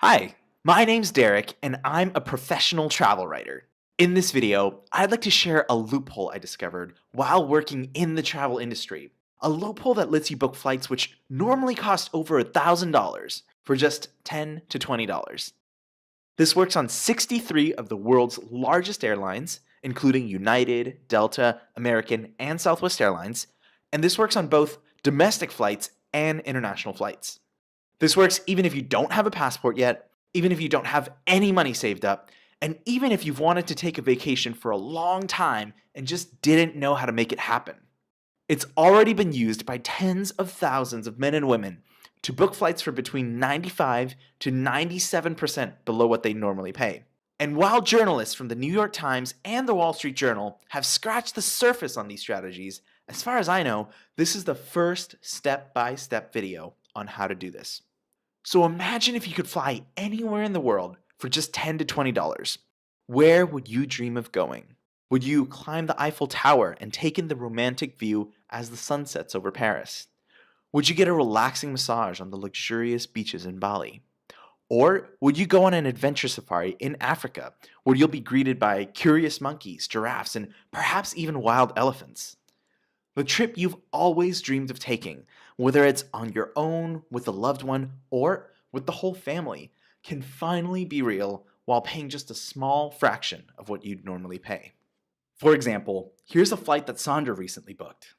Hi, my name's Derek, and I'm a professional travel writer. In this video, I'd like to share a loophole I discovered while working in the travel industry. A loophole that lets you book flights which normally cost over $1,000 for just $10 to $20. This works on 63 of the world's largest airlines, including United, Delta, American, and Southwest Airlines, and this works on both domestic flights and international flights. This works even if you don't have a passport yet, even if you don't have any money saved up, and even if you've wanted to take a vacation for a long time and just didn't know how to make it happen. It's already been used by tens of thousands of men and women to book flights for between 95 to 97% below what they normally pay. And while journalists from the New York Times and the Wall Street Journal have scratched the surface on these strategies, as far as I know, this is the first step-by-step video on how to do this. So imagine if you could fly anywhere in the world for just $10 to $20. Where would you dream of going? Would you climb the Eiffel Tower and take in the romantic view as the sun sets over Paris? Would you get a relaxing massage on the luxurious beaches in Bali? Or would you go on an adventure safari in Africa where you'll be greeted by curious monkeys, giraffes, and perhaps even wild elephants? The trip you've always dreamed of taking, whether it's on your own, with a loved one, or with the whole family, can finally be real while paying just a small fraction of what you'd normally pay. For example, here's a flight that Sandra recently booked.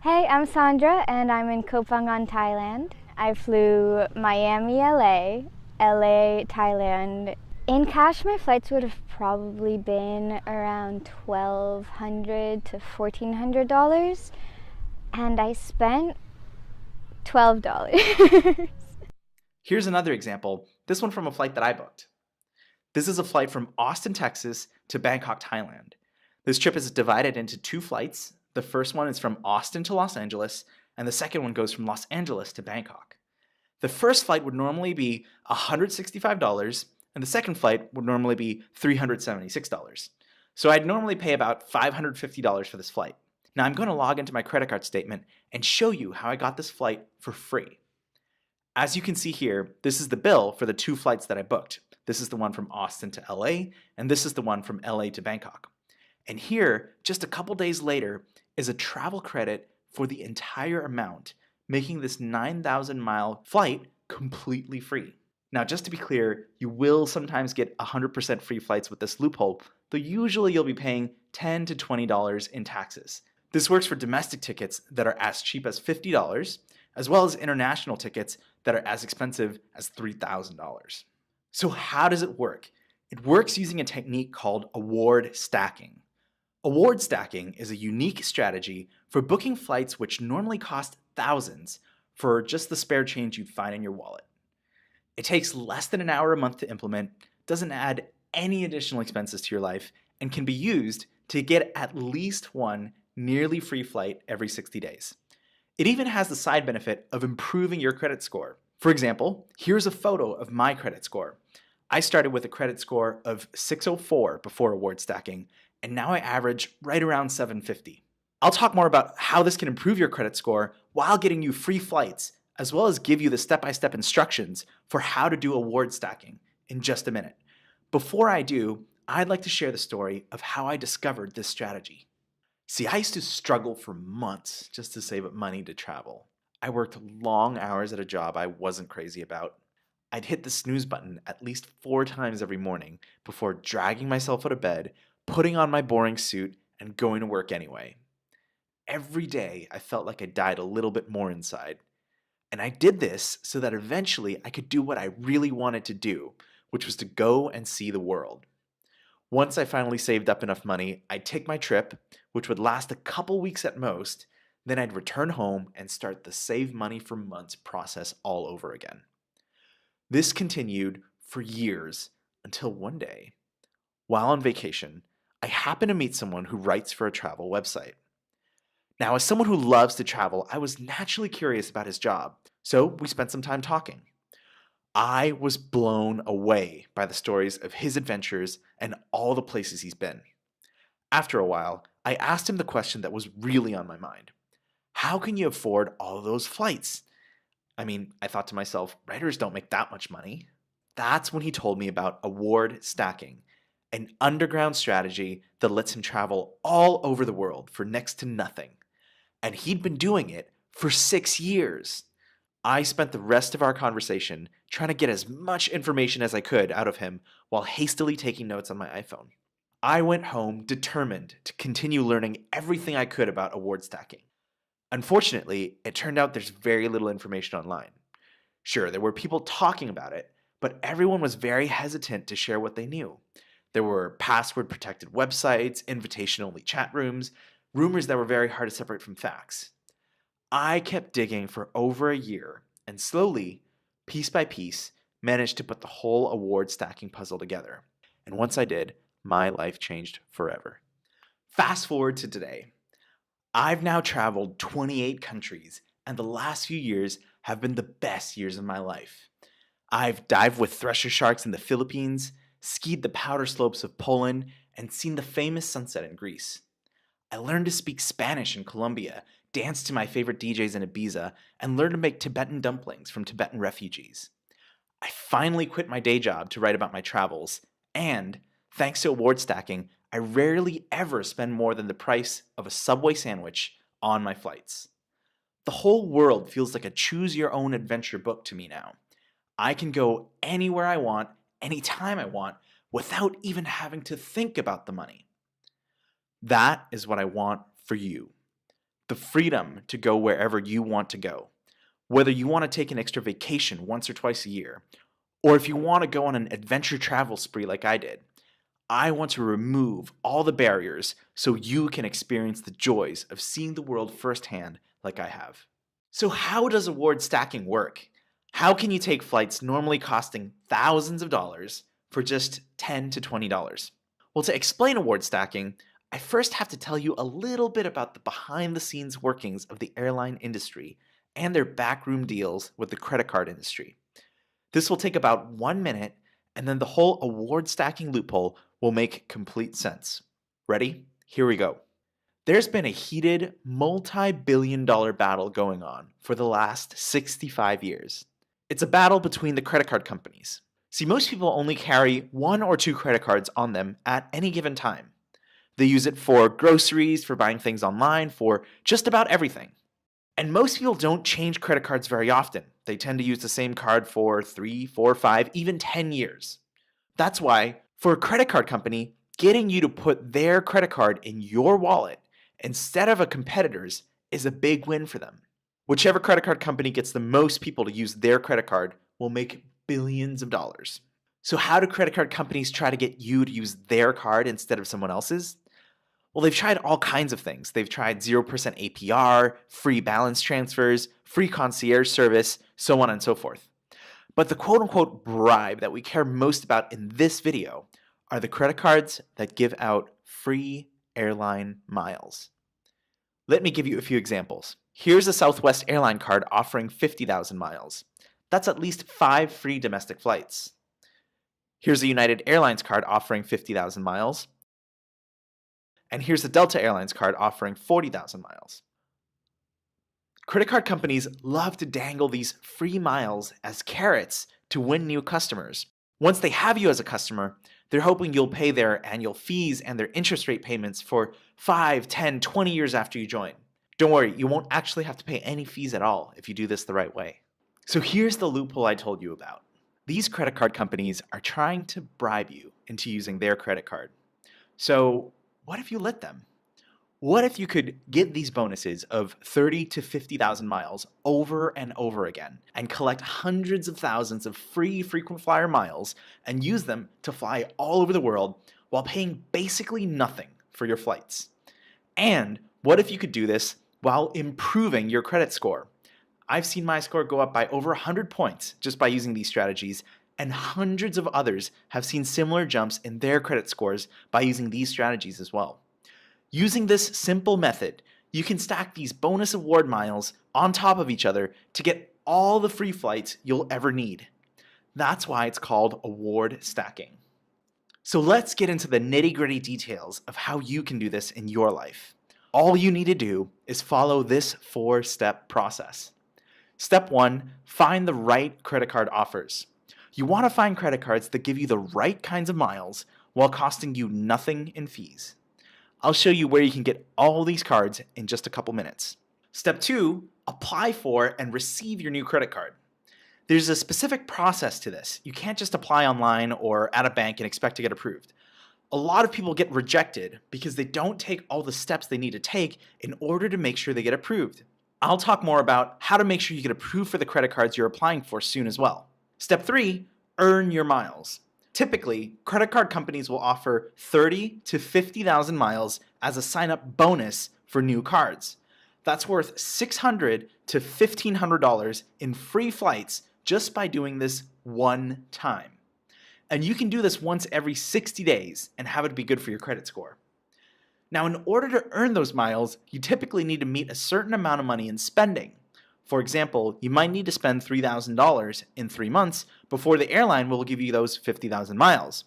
Hey, I'm Sandra and I'm in Koh Phangan, Thailand. I flew Miami, LA, LA, Thailand. In cash, my flights would have probably been around $1,200 to $1,400, and I spent $12. Here's another example, this one from a flight that I booked. This is a flight from Austin, Texas to Bangkok, Thailand. This trip is divided into two flights. The first one is from Austin to Los Angeles, and the second one goes from Los Angeles to Bangkok. The first flight would normally be $165, and the second flight would normally be $376. So I'd normally pay about $550 for this flight. Now I'm going to log into my credit card statement and show you how I got this flight for free. As you can see here, this is the bill for the two flights that I booked. This is the one from Austin to LA, and this is the one from LA to Bangkok. And here, just a couple days later, is a travel credit for the entire amount, making this 9,000-mile flight completely free. Now, just to be clear, you will sometimes get 100% free flights with this loophole, though usually you'll be paying $10 to $20 in taxes. This works for domestic tickets that are as cheap as $50, as well as international tickets that are as expensive as $3,000. So how does it work? It works using a technique called award stacking. Award stacking is a unique strategy for booking flights which normally cost thousands for just the spare change you'd find in your wallet. It takes less than an hour a month to implement, doesn't add any additional expenses to your life, and can be used to get at least one nearly free flight every 60 days. It even has the side benefit of improving your credit score. For example, here's a photo of my credit score. I started with a credit score of 604 before award stacking, and now I average right around 750. I'll talk more about how this can improve your credit score while getting you free flights, as well as give you the step-by-step instructions for how to do award stacking in just a minute. Before I do, I'd like to share the story of how I discovered this strategy. See, I used to struggle for months just to save up money to travel. I worked long hours at a job I wasn't crazy about. I'd hit the snooze button at least 4 times every morning before dragging myself out of bed, putting on my boring suit, and going to work anyway. Every day, I felt like I died a little bit more inside. And I did this so that eventually I could do what I really wanted to do, which was to go and see the world. Once I finally saved up enough money, I'd take my trip, which would last a couple weeks at most, then I'd return home and start the save money for months process all over again. This continued for years until one day, while on vacation, I happened to meet someone who writes for a travel website. Now, as someone who loves to travel, I was naturally curious about his job, so we spent some time talking. I was blown away by the stories of his adventures and all the places he's been. After a while, I asked him the question that was really on my mind. How can you afford all those flights? I mean, I thought to myself, writers don't make that much money. That's when he told me about award stacking, an underground strategy that lets him travel all over the world for next to nothing. And he'd been doing it for 6 years. I spent the rest of our conversation trying to get as much information as I could out of him while hastily taking notes on my iPhone. I went home determined to continue learning everything I could about award stacking. Unfortunately, it turned out there's very little information online. Sure, there were people talking about it, but everyone was very hesitant to share what they knew. There were password protected websites, invitation only chat rooms, rumors that were very hard to separate from facts. I kept digging for over a year and slowly, piece by piece, managed to put the whole award stacking puzzle together. And once I did, my life changed forever. Fast forward to today. I've now traveled 28 countries, and the last few years have been the best years of my life. I've dived with thresher sharks in the Philippines, skied the powder slopes of Poland, and seen the famous sunset in Greece. I learned to speak Spanish in Colombia, danced to my favorite DJs in Ibiza, and learned to make Tibetan dumplings from Tibetan refugees. I finally quit my day job to write about my travels, and, thanks to award stacking, I rarely ever spend more than the price of a Subway sandwich on my flights. The whole world feels like a choose-your-own-adventure book to me now. I can go anywhere I want, anytime I want, without even having to think about the money. That is what I want for you. The freedom to go wherever you want to go. Whether you want to take an extra vacation once or twice a year, or if you want to go on an adventure travel spree like I did, I want to remove all the barriers so you can experience the joys of seeing the world firsthand like I have. So how does award stacking work? How can you take flights normally costing thousands of dollars for just $10 to $20? Well, to explain award stacking, I first have to tell you a little bit about the behind-the-scenes workings of the airline industry and their backroom deals with the credit card industry. This will take about 1 minute, and then the whole award stacking loophole will make complete sense. Ready? Here we go. There's been a heated, multi-billion-dollar battle going on for the last 65 years. It's a battle between the credit card companies. See, most people only carry 1 or 2 credit cards on them at any given time. They use it for groceries, for buying things online, for just about everything. And most people don't change credit cards very often. They tend to use the same card for 3, 4, 5, even 10 years. That's why, for a credit card company, getting you to put their credit card in your wallet instead of a competitor's is a big win for them. Whichever credit card company gets the most people to use their credit card will make billions of dollars. So how do credit card companies try to get you to use their card instead of someone else's? Well, they've tried all kinds of things. They've tried 0% APR, free balance transfers, free concierge service, so on and so forth. But the quote-unquote bribe that we care most about in this video are the credit cards that give out free airline miles. Let me give you a few examples. Here's a Southwest airline card offering 50,000 miles. That's at least 5 free domestic flights. Here's a United Airlines card offering 50,000 miles. And here's a Delta Airlines card offering 40,000 miles. Credit card companies love to dangle these free miles as carrots to win new customers. Once they have you as a customer, they're hoping you'll pay their annual fees and their interest rate payments for 5, 10, 20 years after you join. Don't worry, you won't actually have to pay any fees at all if you do this the right way. So here's the loophole I told you about. These credit card companies are trying to bribe you into using their credit card. So what if you let them? What if you could get these bonuses of 30 to 50,000 miles over and over again and collect hundreds of thousands of free frequent flyer miles and use them to fly all over the world while paying basically nothing for your flights? And what if you could do this while improving your credit score? I've seen my score go up by over 100 points just by using these strategies, and hundreds of others have seen similar jumps in their credit scores by using these strategies as well. Using this simple method, you can stack these bonus award miles on top of each other to get all the free flights you'll ever need. That's why it's called award stacking. So let's get into the nitty-gritty details of how you can do this in your life. All you need to do is follow this 4-step process. Step 1, find the right credit card offers. You want to find credit cards that give you the right kinds of miles while costing you nothing in fees. I'll show you where you can get all these cards in just a couple minutes. Step 2, apply for and receive your new credit card. There's a specific process to this. You can't just apply online or at a bank and expect to get approved. A lot of people get rejected because they don't take all the steps they need to take in order to make sure they get approved. I'll talk more about how to make sure you get approved for the credit cards you're applying for soon as well. Step 3, earn your miles. Typically, credit card companies will offer 30 to 50,000 miles as a sign-up bonus for new cards. That's worth $600 to $1,500 in free flights just by doing this one time. And you can do this once every 60 days and have it be good for your credit score. Now, in order to earn those miles, you typically need to meet a certain amount of money in spending. For example, you might need to spend $3,000 in 3 months before the airline will give you those 50,000 miles.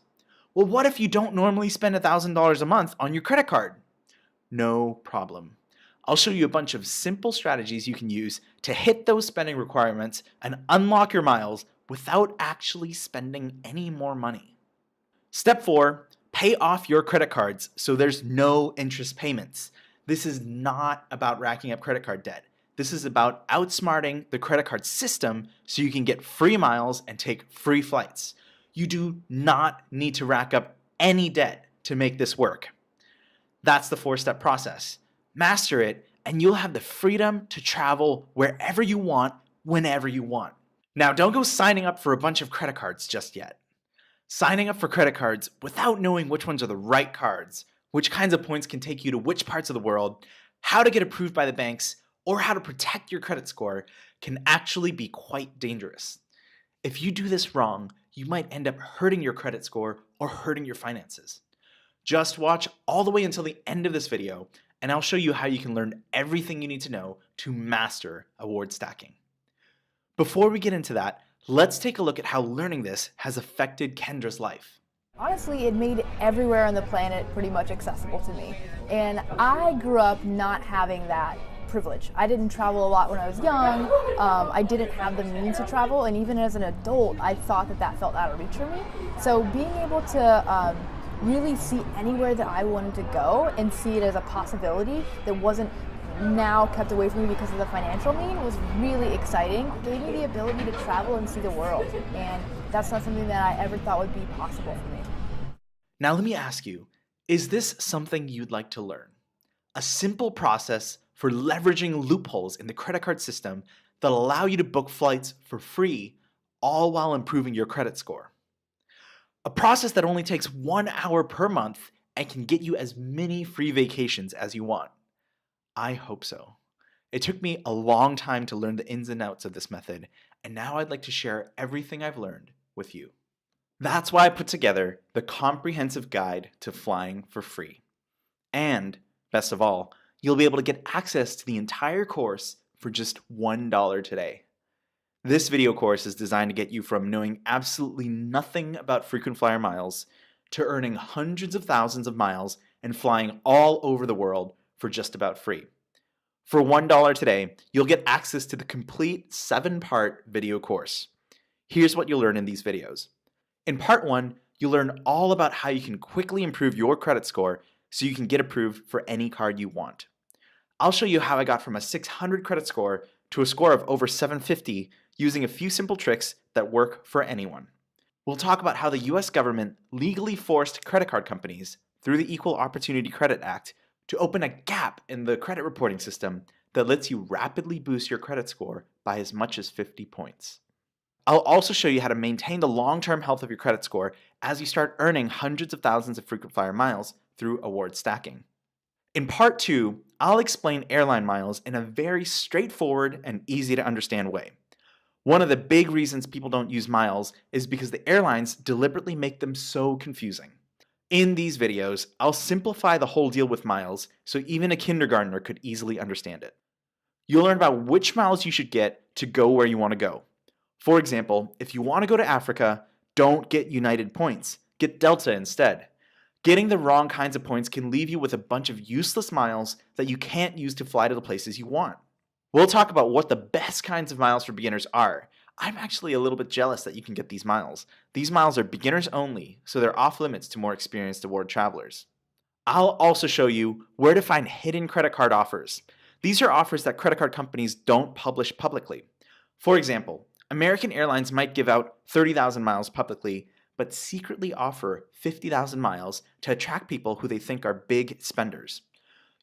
Well, what if you don't normally spend $1,000 a month on your credit card? No problem. I'll show you a bunch of simple strategies you can use to hit those spending requirements and unlock your miles without actually spending any more money. Step 4, pay off your credit cards so there's no interest payments. This is not about racking up credit card debt. This is about outsmarting the credit card system so you can get free miles and take free flights. You do not need to rack up any debt to make this work. That's the 4-step process. Master it, and you'll have the freedom to travel wherever you want, whenever you want. Now, don't go signing up for a bunch of credit cards just yet. Signing up for credit cards without knowing which ones are the right cards, which kinds of points can take you to which parts of the world, how to get approved by the banks, or how to protect your credit score can actually be quite dangerous. If you do this wrong, you might end up hurting your credit score or hurting your finances. Just watch all the way until the end of this video, and I'll show you how you can learn everything you need to know to master award stacking. Before we get into that, let's take a look at how learning this has affected Kendra's life. Honestly, it made everywhere on the planet pretty much accessible to me. And I grew up not having that privilege. I didn't travel a lot when I was young. I didn't have the means to travel, and even as an adult, I thought that felt out of reach for me. So being able to really see anywhere that I wanted to go and see it as a possibility that wasn't now kept away from me because of the financial need was really exciting. It gave me the ability to travel and see the world, and that's not something that I ever thought would be possible for me. Now let me ask you, is this something you'd like to learn? A simple process for leveraging loopholes in the credit card system that allow you to book flights for free, all while improving your credit score. A process that only takes 1 hour per month and can get you as many free vacations as you want. I hope so. It took me a long time to learn the ins and outs of this method, and now I'd like to share everything I've learned with you. That's why I put together the comprehensive guide to flying for free. And, best of all, you'll be able to get access to the entire course for just $1 today. This video course is designed to get you from knowing absolutely nothing about frequent flyer miles to earning hundreds of thousands of miles and flying all over the world for just about free. For $1 today, you'll get access to the complete 7-part video course. Here's what you'll learn in these videos. In part 1, you'll learn all about how you can quickly improve your credit score so you can get approved for any card you want. I'll show you how I got from a 600 credit score to a score of over 750 using a few simple tricks that work for anyone. We'll talk about how the US government legally forced credit card companies through the Equal Opportunity Credit Act to open a gap in the credit reporting system that lets you rapidly boost your credit score by as much as 50 points. I'll also show you how to maintain the long-term health of your credit score as you start earning hundreds of thousands of frequent flyer miles through award stacking. In part 2, I'll explain airline miles in a very straightforward and easy to understand way. One of the big reasons people don't use miles is because the airlines deliberately make them so confusing. In these videos, I'll simplify the whole deal with miles so even a kindergartner could easily understand it. You'll learn about which miles you should get to go where you want to go. For example, if you want to go to Africa, don't get United points. Get Delta instead. Getting the wrong kinds of points can leave you with a bunch of useless miles that you can't use to fly to the places you want. We'll talk about what the best kinds of miles for beginners are. I'm actually a little bit jealous that you can get these miles. These miles are beginners only, so they're off limits to more experienced award travelers. I'll also show you where to find hidden credit card offers. These are offers that credit card companies don't publish publicly. For example, American Airlines might give out 30,000 miles publicly, but secretly offer 50,000 miles to attract people who they think are big spenders.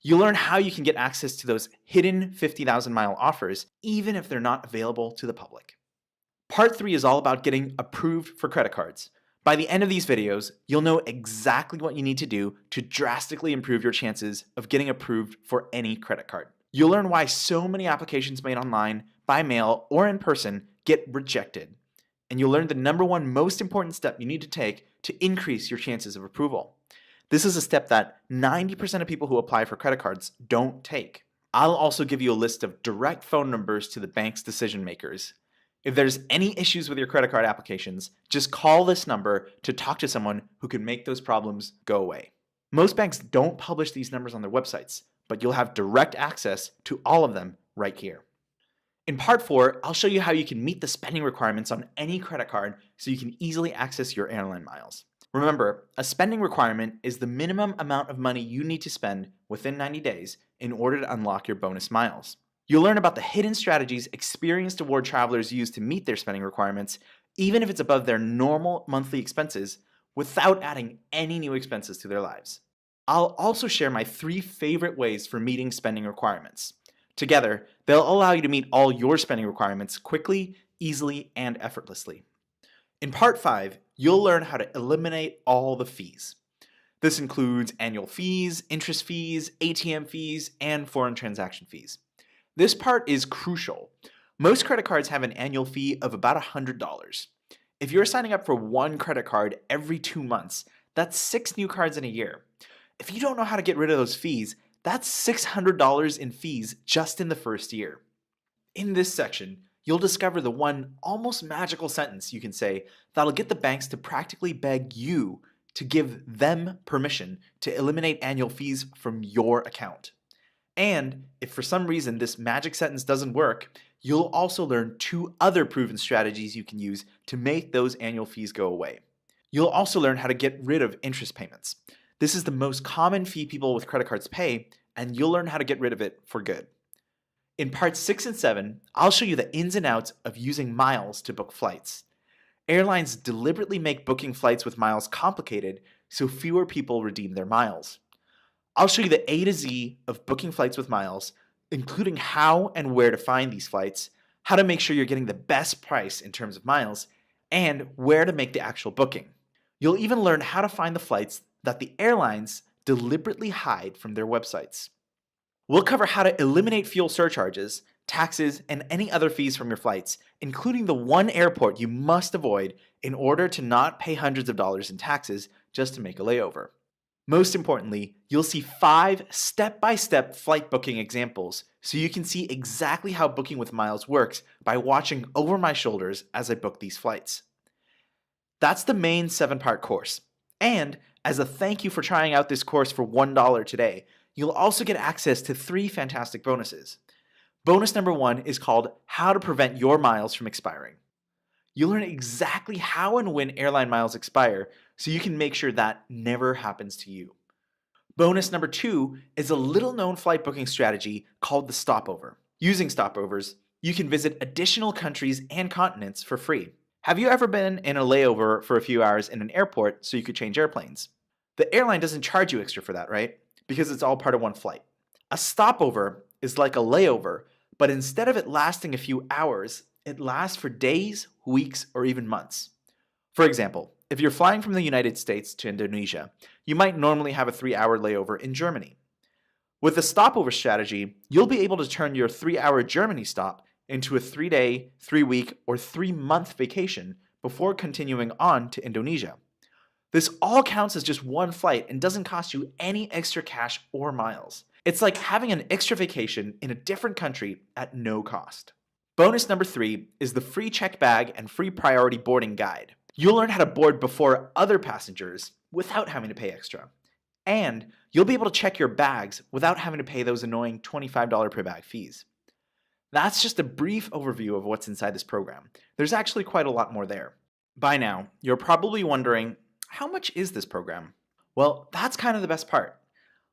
You'll learn how you can get access to those hidden 50,000 mile offers, even if they're not available to the public. Part 3 is all about getting approved for credit cards. By the end of these videos, you'll know exactly what you need to do to drastically improve your chances of getting approved for any credit card. You'll learn why so many applications made online, by mail, or in person get rejected. And you'll learn the number one most important step you need to take to increase your chances of approval. This is a step that 90% of people who apply for credit cards don't take. I'll also give you a list of direct phone numbers to the bank's decision makers. If there's any issues with your credit card applications, just call this number to talk to someone who can make those problems go away. Most banks don't publish these numbers on their websites, but you'll have direct access to all of them right here. In part 4, I'll show you how you can meet the spending requirements on any credit card so you can easily access your airline miles. Remember, a spending requirement is the minimum amount of money you need to spend within 90 days in order to unlock your bonus miles. You'll learn about the hidden strategies experienced award travelers use to meet their spending requirements, even if it's above their normal monthly expenses, without adding any new expenses to their lives. I'll also share my 3 favorite ways for meeting spending requirements. Together, they'll allow you to meet all your spending requirements quickly, easily, and effortlessly. In part 5, you'll learn how to eliminate all the fees. This includes annual fees, interest fees, ATM fees, and foreign transaction fees. This part is crucial. Most credit cards have an annual fee of about $100. If you're signing up for one credit card every 2 months, that's 6 new cards in a year. If you don't know how to get rid of those fees, that's $600 in fees just in the first year. In this section, you'll discover the one almost magical sentence you can say that'll get the banks to practically beg you to give them permission to eliminate annual fees from your account. And if for some reason this magic sentence doesn't work, you'll also learn 2 other proven strategies you can use to make those annual fees go away. You'll also learn how to get rid of interest payments. This is the most common fee people with credit cards pay, and you'll learn how to get rid of it for good. In parts 6 and 7, I'll show you the ins and outs of using miles to book flights. Airlines deliberately make booking flights with miles complicated so fewer people redeem their miles. I'll show you the A to Z of booking flights with miles, including how and where to find these flights, how to make sure you're getting the best price in terms of miles, and where to make the actual booking. You'll even learn how to find the flights that the airlines deliberately hide from their websites. We'll cover how to eliminate fuel surcharges, taxes, and any other fees from your flights, including the one airport you must avoid in order to not pay hundreds of dollars in taxes just to make a layover. Most importantly, you'll see 5 step-by-step flight booking examples so you can see exactly how booking with miles works by watching over my shoulders as I book these flights. That's the main 7-part course. And as a thank you for trying out this course for $1 today, you'll also get access to 3 fantastic bonuses. Bonus number 1 is called How to Prevent Your Miles from Expiring. You'll learn exactly how and when airline miles expire so you can make sure that never happens to you. Bonus number 2 is a little-known flight booking strategy called the stopover. Using stopovers, you can visit additional countries and continents for free. Have you ever been in a layover for a few hours in an airport so you could change airplanes? The airline doesn't charge you extra for that, right? Because it's all part of one flight. A stopover is like a layover, but instead of it lasting a few hours, it lasts for days, weeks, or even months. For example, if you're flying from the United States to Indonesia, you might normally have a 3-hour layover in Germany. With the stopover strategy, you'll be able to turn your 3-hour Germany stop into a 3-day, 3-week, or 3-month vacation before continuing on to Indonesia. This all counts as just one flight and doesn't cost you any extra cash or miles. It's like having an extra vacation in a different country at no cost. Bonus number 3 is the free check bag and free priority boarding guide. You'll learn how to board before other passengers without having to pay extra. And you'll be able to check your bags without having to pay those annoying $25 per bag fees. That's just a brief overview of what's inside this program. There's actually quite a lot more there. By now, you're probably wondering, how much is this program? Well, that's kind of the best part.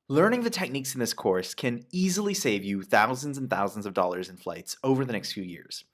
Learning the techniques in this course can easily save you thousands and thousands of dollars in flights over the next few years.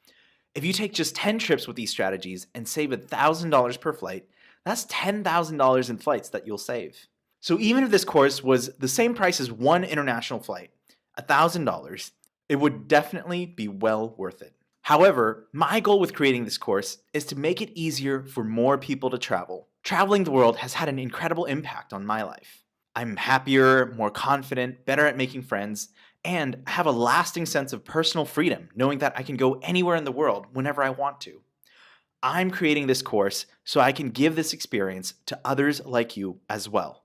If you take just 10 trips with these strategies and save $1,000 per flight, that's $10,000 in flights that you'll save. So even if this course was the same price as one international flight, $1,000, it would definitely be well worth it. However, my goal with creating this course is to make it easier for more people to travel. Traveling the world has had an incredible impact on my life. I'm happier, more confident, better at making friends, and have a lasting sense of personal freedom, knowing that I can go anywhere in the world whenever I want to. I'm creating this course so I can give this experience to others like you as well.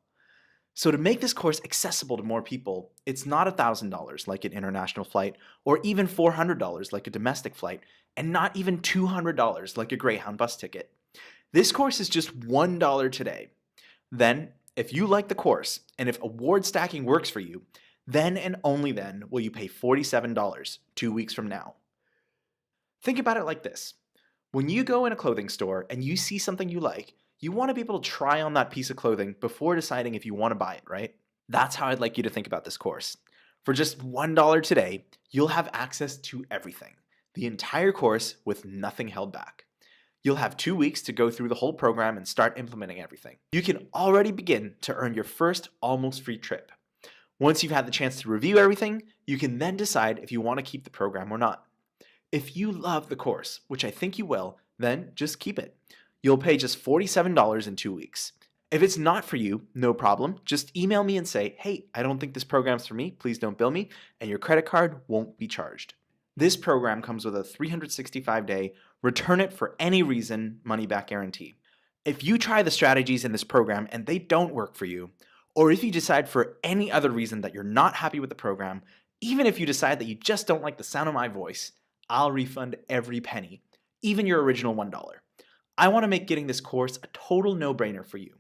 So to make this course accessible to more people, it's not $1,000 like an international flight, or even $400 like a domestic flight, and not even $200 like a Greyhound bus ticket. This course is just $1 today. Then, if you like the course, and if award stacking works for you, then and only then will you pay $47 2 weeks from now. Think about it like this. When you go in a clothing store and you see something you like, you want to be able to try on that piece of clothing before deciding if you want to buy it, right? That's how I'd like you to think about this course. For just $1 today, you'll have access to everything. The entire course with nothing held back. You'll have 2 weeks to go through the whole program and start implementing everything. You can already begin to earn your first almost free trip. Once you've had the chance to review everything, you can then decide if you want to keep the program or not. If you love the course, which I think you will, then just keep it. You'll pay just $47 in 2 weeks. If it's not for you, no problem. Just email me and say, hey, I don't think this program's for me. Please don't bill me, and your credit card won't be charged. This program comes with a 365-day, return it for any reason, money-back guarantee. If you try the strategies in this program and they don't work for you, or if you decide for any other reason that you're not happy with the program, even if you decide that you just don't like the sound of my voice, I'll refund every penny, even your original $1. I want to make getting this course a total no-brainer for you.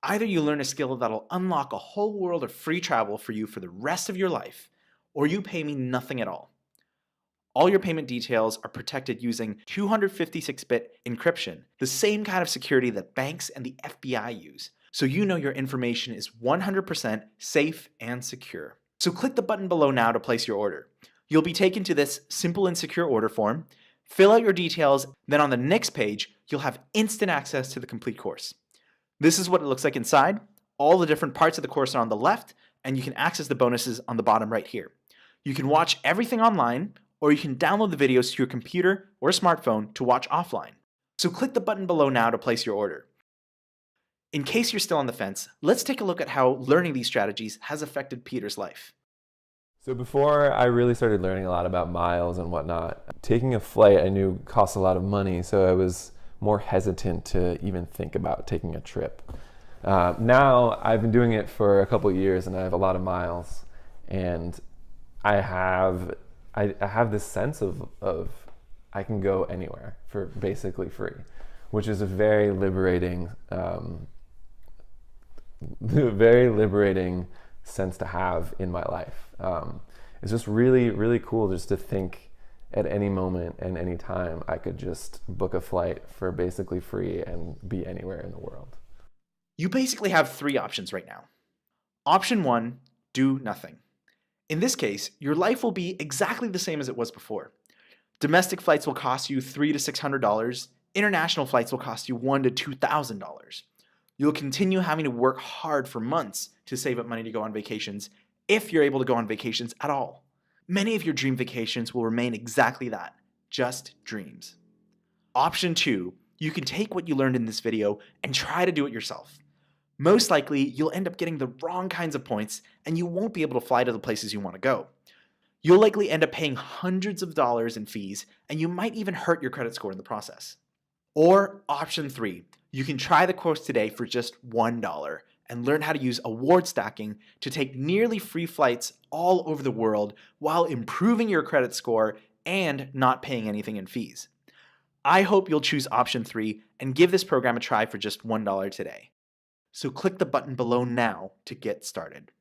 Either you learn a skill that'll unlock a whole world of free travel for you for the rest of your life, or you pay me nothing at all. All your payment details are protected using 256-bit encryption, the same kind of security that banks and the FBI use, so you know your information is 100% safe and secure. So click the button below now to place your order. You'll be taken to this simple and secure order form. Fill out your details, then on the next page, you'll have instant access to the complete course. This is what it looks like inside. All the different parts of the course are on the left, and you can access the bonuses on the bottom right here. You can watch everything online, or you can download the videos to your computer or smartphone to watch offline. So click the button below now to place your order. In case you're still on the fence, let's take a look at how learning these strategies has affected Peter's life. So before I really started learning a lot about miles and whatnot, taking a flight I knew cost a lot of money, so I was more hesitant to even think about taking a trip. Now I've been doing it for a couple of years and I have a lot of miles, and I have this sense of I can go anywhere for basically free, which is a very liberating sense to have in my life. It's just really, really cool just to think at any moment and any time I could just book a flight for basically free and be anywhere in the world. You basically have 3 options right now. Option 1, do nothing. In this case, your life will be exactly the same as it was before. Domestic flights will cost you $300 to $600. International flights will cost you $1,000 to $2,000. You'll continue having to work hard for months to save up money to go on vacations, if you're able to go on vacations at all. Many of your dream vacations will remain exactly that, just dreams. Option 2, you can take what you learned in this video and try to do it yourself. Most likely, you'll end up getting the wrong kinds of points and you won't be able to fly to the places you want to go. You'll likely end up paying hundreds of dollars in fees, and you might even hurt your credit score in the process. Or option 3, you can try the course today for just $1 and learn how to use award stacking to take nearly free flights all over the world while improving your credit score and not paying anything in fees. I hope you'll choose option 3 and give this program a try for just $1 today. So click the button below now to get started.